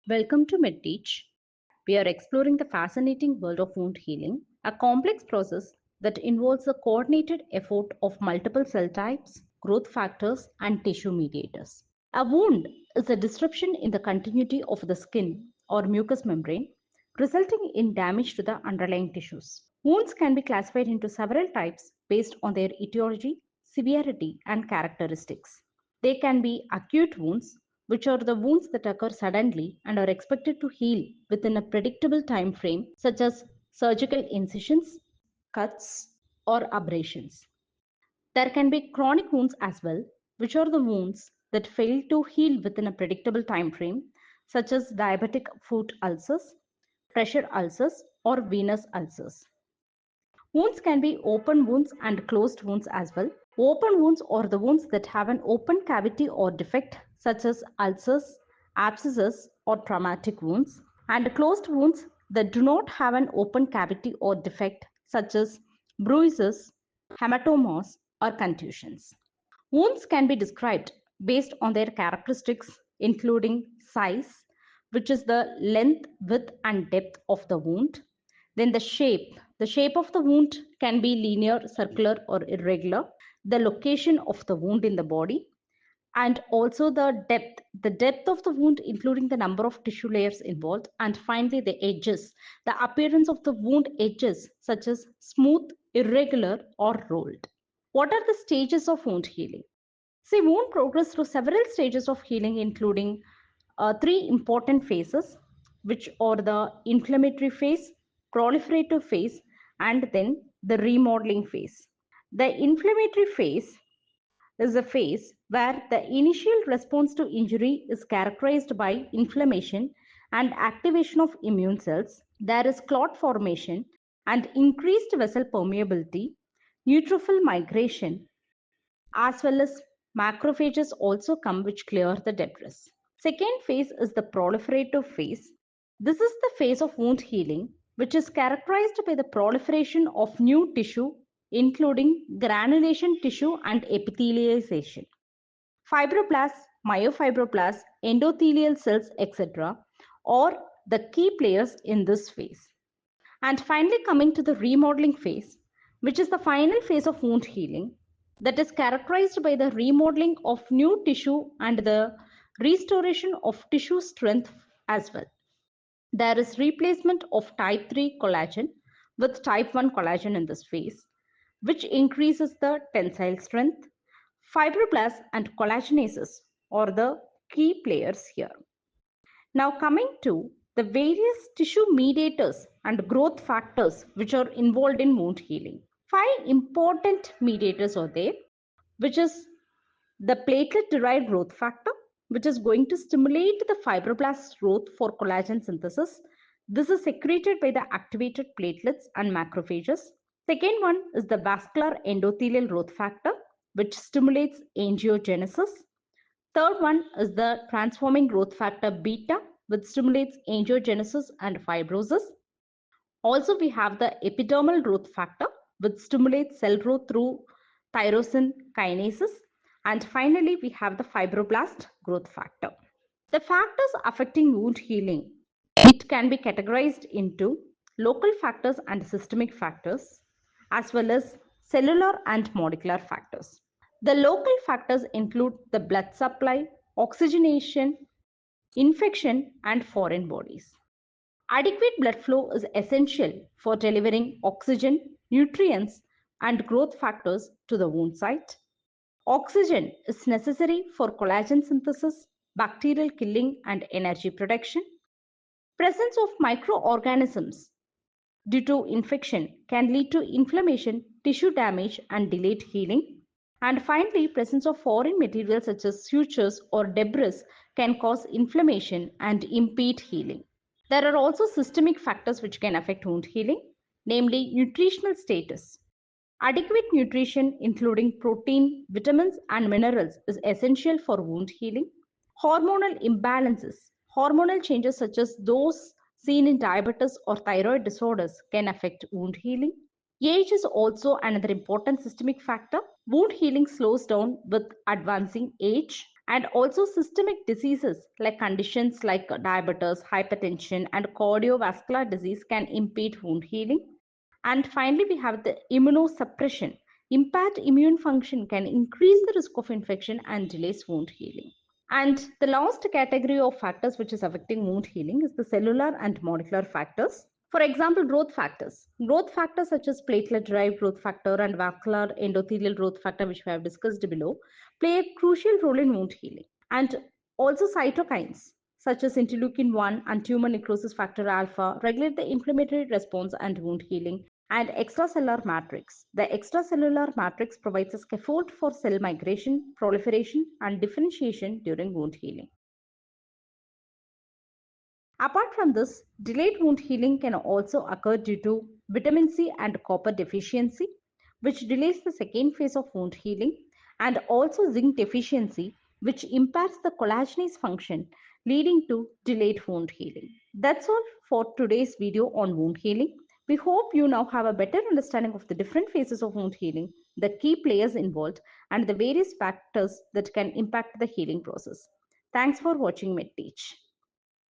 Welcome to MedTeach. We are exploring the fascinating world of wound healing, a complex process that involves the coordinated effort of multiple cell types, growth factors, and tissue mediators. A wound is a disruption in the continuity of the skin or mucous membrane, resulting in damage to the underlying tissues. Wounds can be classified into several types based on their etiology, severity, and characteristics. They can be acute wounds, which are the wounds that occur suddenly and are expected to heal within a predictable time frame, such as surgical incisions, cuts, or abrasions. There can be chronic wounds as well, which are the wounds that fail to heal within a predictable time frame, such as diabetic foot ulcers, pressure ulcers, or venous ulcers. Wounds can be open wounds and closed wounds as well. Open wounds are the wounds that have an open cavity or defect, such as ulcers, abscesses, or traumatic wounds, and closed wounds that do not have an open cavity or defect, such as bruises, hematomas, or contusions. Wounds can be described based on their characteristics, including size, which is the length, width, and depth of the wound. Then the shape. The shape of the wound can be linear, circular, or irregular. The location of the wound in the body, and also the depth of the wound, including the number of tissue layers involved, and finally the edges, the appearance of the wound edges, such as smooth, irregular, or rolled. What are the stages of wound healing? See, wound progress through several stages of healing, including three important phases, which are the inflammatory phase, proliferative phase, and then the remodeling phase. The inflammatory phase is a phase where the initial response to injury is characterized by inflammation and activation of immune cells. There is clot formation and increased vessel permeability, neutrophil migration, as well as macrophages also come, which clear the debris. Second phase is the proliferative phase. This is the phase of wound healing, which is characterized by the proliferation of new tissue, including granulation tissue and epithelialization. Fibroblasts, myofibroblasts, endothelial cells, etc., are the key players in this phase. And finally, coming to the remodeling phase, which is the final phase of wound healing, that is characterized by the remodeling of new tissue and the restoration of tissue strength as well. There is replacement of type 3 collagen with type 1 collagen in this phase, which increases the tensile strength. Fibroblasts and collagenases are the key players here. Now coming to the various tissue mediators and growth factors which are involved in wound healing. Five important mediators are there, which is the platelet-derived growth factor, which is going to stimulate the fibroblast growth for collagen synthesis. This is secreted by the activated platelets and macrophages. Second one is the vascular endothelial growth factor, which stimulates angiogenesis. Third one is the transforming growth factor beta, which stimulates angiogenesis and fibrosis. Also, we have the epidermal growth factor, which stimulates cell growth through tyrosine kinases. And finally, we have the fibroblast growth factor. The factors affecting wound healing, it can be categorized into local factors and systemic factors, as well as cellular and molecular factors. The local factors include the blood supply, oxygenation, infection, and foreign bodies. Adequate blood flow is essential for delivering oxygen, nutrients, and growth factors to the wound site. Oxygen is necessary for collagen synthesis, bacterial killing, and energy production. Presence of microorganisms due to infection can lead to inflammation, tissue damage, and delayed healing. And finally, presence of foreign materials such as sutures or debris can cause inflammation and impede healing. There are also systemic factors which can affect wound healing, namely nutritional status. Adequate nutrition, including protein, vitamins, and minerals, is essential for wound healing. Hormonal imbalances, hormonal changes such as those seen in diabetes or thyroid disorders can affect wound healing. Age is also another important systemic factor. Wound healing slows down with advancing age. And also systemic diseases like conditions like diabetes, hypertension, and cardiovascular disease can impede wound healing. And finally, we have the immunosuppression. Impaired immune function can increase the risk of infection and delays wound healing. And the last category of factors which is affecting wound healing is the cellular and molecular factors. For example, growth factors. Growth factors such as platelet-derived growth factor and vascular endothelial growth factor, which we have discussed below, play a crucial role in wound healing. And also cytokines such as interleukin-1 and tumor necrosis factor alpha regulate the inflammatory response and wound healing. And extracellular matrix. The extracellular matrix provides a scaffold for cell migration, proliferation, and differentiation during wound healing. Apart from this, delayed wound healing can also occur due to vitamin C and copper deficiency, which delays the second phase of wound healing, and also zinc deficiency, which impairs the collagenase function, leading to delayed wound healing. That's all for today's video on wound healing. We hope you now have a better understanding of the different phases of wound healing, the key players involved, and the various factors that can impact the healing process. Thanks for watching MedTeach.